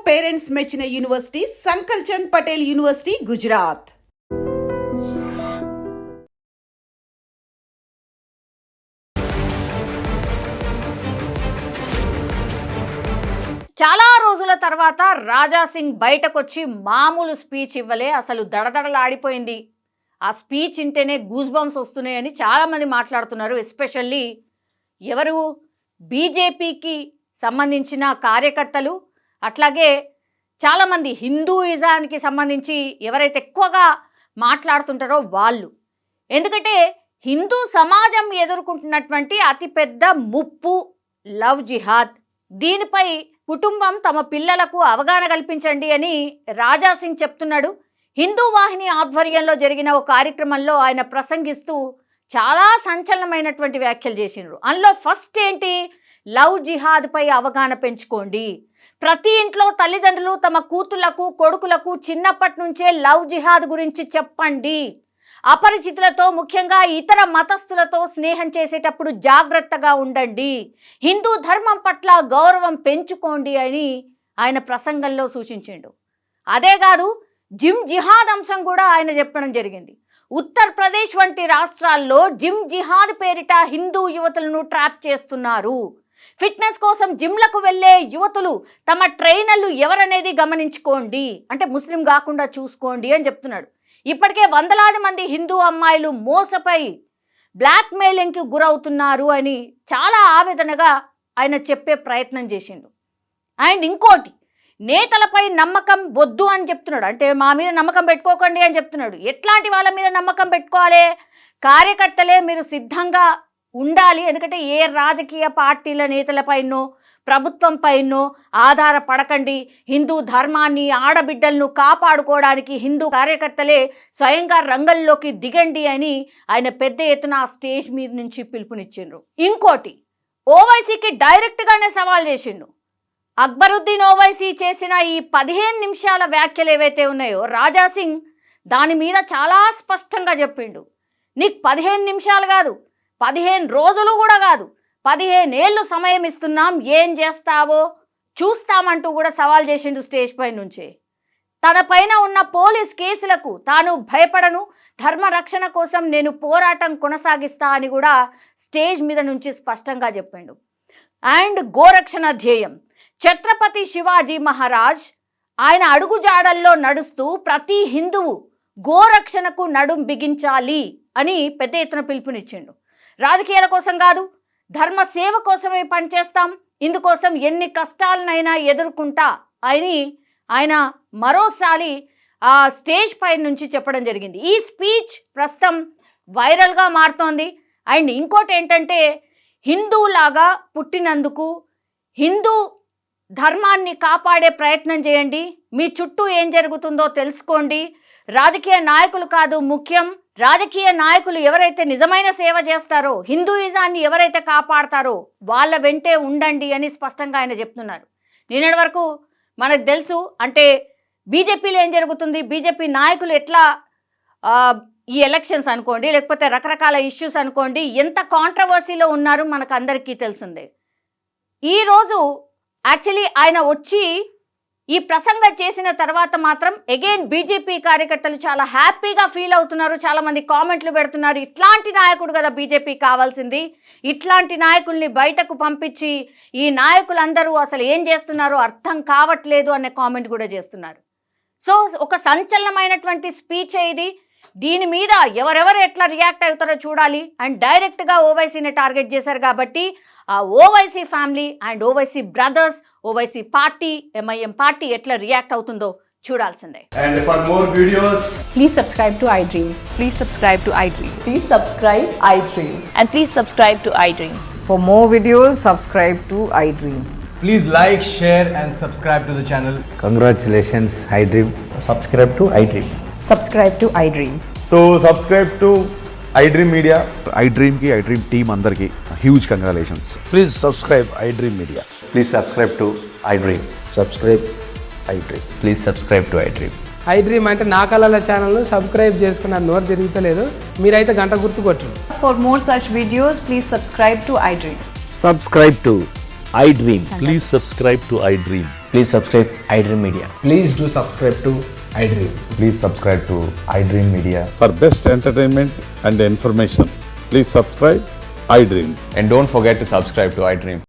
Parents మెచ్చిన university సంకల్ Chand Patel university, Gujarat. చాలా రోజుల తర్వాత రాజా సింగ్ బయటకొచ్చి మామూలు స్పీచ్ ఇవ్వలే, అసలు దడదడలాడిపోయింది. ఆ స్పీచ్ ఇంటేనే గూస్ బంప్స్ వస్తున్నాయని చాలామంది మాట్లాడుతున్నారు. ఎస్పెషల్లీ ఎవరు, బీజేపీకి సంబంధించిన కార్యకర్తలు, అట్లాగే చాలామంది హిందూయిజానికి సంబంధించి ఎవరైతే ఎక్కువగా మాట్లాడుతుంటారో వాళ్ళు. ఎందుకంటే హిందూ సమాజం ఎదుర్కొంటున్నటువంటి అతిపెద్ద ముప్పు లవ్ జిహాద్. దీనిపై కుటుంబం తమ పిల్లలకు అవగాహన కల్పించండి అని రాజా సింగ్ చెప్తున్నాడు. హిందూ వాహిని ఆధ్వర్యంలో జరిగిన ఒక కార్యక్రమంలో ఆయన ప్రసంగిస్తూ చాలా సంచలనమైనటువంటి వ్యాఖ్యలు చేసినారు. అందులో ఫస్ట్ ఏంటి, లవ్ జిహాద్ పై అవగాహన పెంచుకోండి. ప్రతి ఇంట్లో తల్లిదండ్రులు తమ కూతుళ్లకు కొడుకులకు చిన్నప్పటి నుంచే లవ్ జిహాద్ గురించి చెప్పండి. అపరిచితులతో, ముఖ్యంగా ఇతర మతస్థులతో స్నేహం చేసేటప్పుడు జాగ్రత్తగా ఉండండి. హిందూ ధర్మం పట్ల గౌరవం పెంచుకోండి అని ఆయన ప్రసంగంలో సూచించిండు. అదే కాదు, జిమ్ జిహాద్ అంశం కూడా ఆయన చెప్పడం జరిగింది. ఉత్తరప్రదేశ్ వంటి రాష్ట్రాల్లో జిమ్ జిహాద్ పేరిట హిందూ యువతులను ట్రాప్ చేస్తున్నారు. ఫిట్నెస్ కోసం జిమ్లకు వెళ్ళే యువతులు తమ ట్రైనర్లు ఎవరనేది గమనించుకోండి, అంటే ముస్లిం కాకుండా చూసుకోండి అని చెప్తున్నాడు. ఇప్పటికే వందలాది మంది హిందూ అమ్మాయిలు మోసపై బ్లాక్ మెయిలింగ్కి గురవుతున్నారు అని చాలా ఆవేదనగా ఆయన చెప్పే ప్రయత్నం చేసిండు. అండ్ ఇంకోటి, నేతలపై నమ్మకం వద్దు అని చెప్తున్నాడు. అంటే మా మీద నమ్మకం పెట్టుకోకండి అని చెప్తున్నాడు. ఎట్లాంటి వాళ్ళ మీద నమ్మకం పెట్టుకోవాలి? కార్యకర్తలే మీరు సిద్ధంగా ఉండాలి. ఎందుకంటే ఏ రాజకీయ పార్టీల నేతలపైనో ప్రభుత్వం పైనో ఆధారపడకండి. హిందూ ధర్మాన్ని, ఆడబిడ్డలను కాపాడుకోవడానికి హిందూ కార్యకర్తలే స్వయంగా రంగంలోకి దిగండి అని ఆయన పెద్ద ఎత్తున ఆ స్టేజ్ మీద నుంచి పిలుపునిచ్చిండ్రు. ఇంకోటి, ఓవైసీకి డైరెక్ట్గానే సవాల్ చేసిండు. అక్బరుద్దీన్ ఓవైసీ చేసిన ఈ 15 నిమిషాల వ్యాఖ్యలు ఏవైతే ఉన్నాయో రాజా సింగ్ దాని మీద చాలా స్పష్టంగా చెప్పిండు. నీకు 15 నిమిషాలు కాదు, 15 రోజులు కూడా కాదు, 15 ఏళ్ళు సమయం ఇస్తున్నాం, ఏం చేస్తావో చూస్తామంటూ కూడా సవాల్ చేసిండు స్టేజ్ పై నుంచే. తన పైన ఉన్న పోలీస్ కేసులకు తాను భయపడను, ధర్మ రక్షణ కోసం నేను పోరాటం కొనసాగిస్తా అని కూడా స్టేజ్ మీద నుంచి స్పష్టంగా చెప్పిండు. అండ్ గోరక్షణ ధ్యేయం, ఛత్రపతి శివాజీ మహారాజ్ ఆయన అడుగుజాడల్లో నడుస్తూ ప్రతి హిందువు గోరక్షణకు నడుం బిగించాలి అని పెద్ద ఎత్తున పిలుపునిచ్చిండు. రాజకీయాల కోసం కాదు, ధర్మ సేవ కోసమే పనిచేస్తాం, ఇందుకోసం ఎన్ని కష్టాలనైనా ఎదుర్కొంటా అని ఆయన మరోసారి ఆ స్టేజ్ పై నుంచి చెప్పడం జరిగింది. ఈ స్పీచ్ ప్రస్తుతం వైరల్గా మారుతోంది. అండ్ ఇంకోటి ఏంటంటే, హిందువులాగా పుట్టినందుకు హిందూ ధర్మాన్ని కాపాడే ప్రయత్నం చేయండి, మీ చుట్టూ ఏం జరుగుతుందో తెలుసుకోండి. రాజకీయ నాయకులు కాదు ముఖ్యం, రాజకీయ నాయకులు ఎవరైతే నిజమైన సేవ చేస్తారో, హిందూయిజాన్ని ఎవరైతే కాపాడతారో వాళ్ళ వెంటే ఉండండి అని స్పష్టంగా ఆయన చెప్తున్నారు. నిన్నటి వరకు మనకు తెలుసు, అంటే బీజేపీలో ఏం జరుగుతుంది, బీజేపీ నాయకులు ఎట్లా ఈ ఎలక్షన్స్ అనుకోండి, లేకపోతే రకరకాల ఇష్యూస్ అనుకోండి, ఎంత కాంట్రవర్సీలో ఉన్నారు మనకు అందరికీ తెలిసిందే. ఈరోజు యాక్చువల్లీ ఆయన వచ్చి ఈ ప్రసంగం చేసిన తర్వాత మాత్రం అగైన్ బీజేపీ కార్యకర్తలు చాలా హ్యాపీగా ఫీల్ అవుతున్నారు. చాలామంది కామెంట్లు పెడుతున్నారు, ఇట్లాంటి నాయకుడు కదా బీజేపీ కావాల్సింది, ఇట్లాంటి నాయకుల్ని బయటకు పంపించి ఈ నాయకులందరూ అసలు ఏం చేస్తున్నారో అర్థం కావట్లేదు అనే కామెంట్ కూడా చేస్తున్నారు. సో ఒక సంచలనమైనటువంటి స్పీచ్ ఇది. దీని మీద ఎవరెవరు ఎట్లా రియాక్ట్ అవుతారో చూడాలి. అండ్ డైరెక్ట్గా ఓవైసీని టార్గెట్ చేశారు కాబట్టి ఆ Owaisi family and Owaisi brothers, Owaisi party, MIM party ఎట్లా రియాక్ట్ అవుతుందో చూడాల్సిందే. And for more videos, please subscribe to iDream. Please subscribe to iDream. Please subscribe iDream. And please subscribe to iDream. For more videos, subscribe to iDream. please like, share and subscribe to the channel. Congratulations, iDream. Subscribe to iDream. Subscribe to iDream. So subscribe to iDream Media. iDream ki iDream team andarki huge congratulations. Please subscribe iDream Media. Please subscribe to iDream. Subscribe iDream. Please subscribe to iDream. iDream అంటే నా కళల channel subscribe చేసుకున్న నోరు తిరుగుతలేదు, మీరైతే గంట గుర్తు కొట్టండి. For more such videos, please subscribe to iDream. Subscribe to iDream. Please subscribe to iDream. Please subscribe iDream Media. Please do subscribe to iDream. Please subscribe to iDream Media. For best entertainment and information, please subscribe iDream. And don't forget to subscribe to iDream.